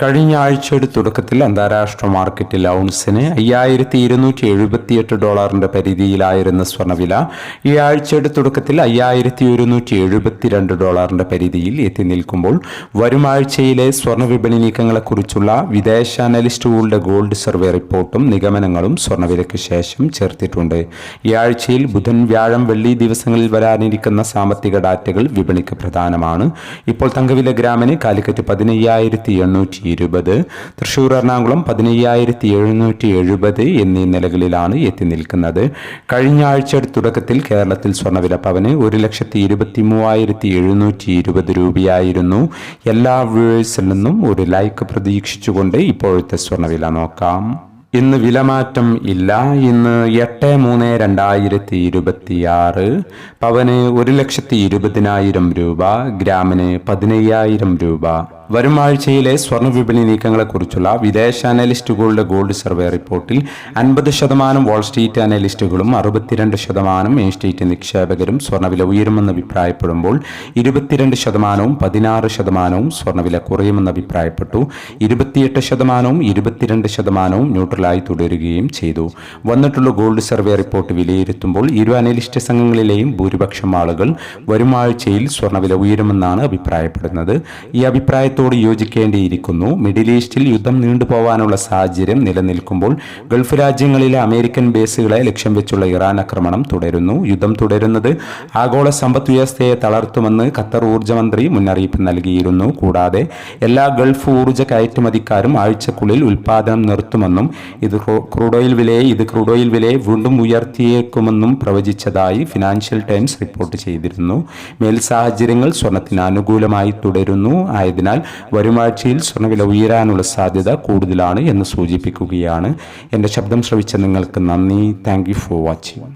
കഴിഞ്ഞ ആഴ്ചയുടെ തുടക്കത്തിൽ അന്താരാഷ്ട്ര മാർക്കറ്റിൽ ഔൺസിന് $5278 പരിധിയിലായിരുന്ന സ്വർണ്ണവില ഈ ആഴ്ചയുടെ തുടക്കത്തിൽ $5172 പരിധിയിൽ എത്തി നിൽക്കുമ്പോൾ വരും ആഴ്ചയിലെ സ്വർണ്ണ വിപണി നീക്കങ്ങളെക്കുറിച്ചുള്ള വിദേശ അനലിസ്റ്റുകളുടെ ഗോൾഡ് സർവേ റിപ്പോർട്ടും നിഗമനങ്ങളും സ്വർണ്ണവിലയ്ക്ക് ശേഷം ചേർത്തിട്ടുണ്ട്. ഈ ആഴ്ചയിൽ ബുധൻ, വ്യാഴം, വെള്ളി ദിവസങ്ങളിൽ വരാനിരിക്കുന്ന സാമ്പത്തിക ഡാറ്റകൾ വിപണിക്ക് പ്രധാനമാണ്. ഇപ്പോൾ തങ്കവില ഗ്രാമിന് കാലിക്കറ്റ് 15,820, തൃശൂർ, എറണാകുളം 15,770 എന്നീ നിലകളിലാണ് എത്തി നിൽക്കുന്നത്. കഴിഞ്ഞ ആഴ്ചയുടെ തുടക്കത്തിൽ കേരളത്തിൽ സ്വർണ്ണവില പവന് 1,23,720 രൂപയായിരുന്നു. എല്ലാ വ്യൂവേഴ്സിൽ നിന്നും ഒരു ലൈക്ക് പ്രതീക്ഷിച്ചുകൊണ്ട് ഇപ്പോഴത്തെ സ്വർണ്ണവില നോക്കാം. ഇന്ന് വിലമാറ്റം ഇല്ല. ഇന്ന് 8/3/2026 പവന് 1,20,000 രൂപ, ഗ്രാമിന് 15,000 രൂപ. വരും ആഴ്ചയിലെ സ്വർണ്ണ വിപണി നീക്കങ്ങളെക്കുറിച്ചുള്ള വിദേശ അനലിസ്റ്റുകളുടെ ഗോൾഡ് സർവേ റിപ്പോർട്ടിൽ 50% വാൾ സ്ട്രീറ്റ് അനലിസ്റ്റുകളും 62% മെയിൻ സ്ട്രീറ്റ് നിക്ഷേപകരും സ്വർണ്ണവില ഉയരുമെന്ന് അഭിപ്രായപ്പെടുമ്പോൾ 22%, 16% സ്വർണ്ണവില കുറയുമെന്ന് അഭിപ്രായപ്പെട്ടു. 28%, 22% ന്യൂട്രലായി തുടരുകയും ചെയ്തു. വന്നിട്ടുള്ള ഗോൾഡ് സർവേ റിപ്പോർട്ട് വിലയിരുത്തുമ്പോൾ ഇരു അനലിസ്റ്റ് സംഘങ്ങളിലെയും ഭൂരിപക്ഷം ആളുകൾ വരും ആഴ്ചയിൽ സ്വർണ്ണവില ഉയരുമെന്നാണ് അഭിപ്രായപ്പെടുന്നത്. ഈ അഭിപ്രായത്തോട് യോജിക്കേണ്ടിയിരിക്കുന്നു. മിഡിൽ ഈസ്റ്റിൽ യുദ്ധം നീണ്ടുപോകാനുള്ള സാഹചര്യം നിലനിൽക്കുമ്പോൾ ഗൾഫ് രാജ്യങ്ങളിലെ അമേരിക്കൻ ബേസുകളെ ലക്ഷ്യം വെച്ചുള്ള ഇറാൻ ആക്രമണം തുടരുന്നു. യുദ്ധം തുടരുന്നത് ആഗോള സമ്പദ് വ്യവസ്ഥയെ തളർത്തുമെന്ന് ഖത്തർ ഊർജ്ജമന്ത്രി മുന്നറിയിപ്പ് നൽകിയിരുന്നു. കൂടാതെ എല്ലാ ഗൾഫ് ഊർജ്ജ കയറ്റുമതിക്കാരും ആഴ്ചക്കുള്ളിൽ ഉൽപാദനം നിർത്തുമെന്നും ഇത് ക്രൂഡ് ഓയിൽ വിലയെ വീണ്ടും ഉയർത്തിയേക്കുമെന്നും പ്രവചിച്ചതായി ഫിനാൻഷ്യൽ ടൈംസ് റിപ്പോർട്ട് ചെയ്തിരുന്നു. മേൽ സാഹചര്യങ്ങൾ സ്വർണത്തിന് അനുകൂലമായി തുടരുന്നു. ആയതിനാൽ വരും ആഴ്ചയിൽ സ്വർണ്ണവില ഉയരാനുള്ള സാധ്യത കൂടുതലാണ് എന്ന് സൂചിപ്പിക്കുകയാണ്. എൻ്റെ ശബ്ദം ശ്രവിച്ച നിങ്ങൾക്ക് നന്ദി. Thank you for watching.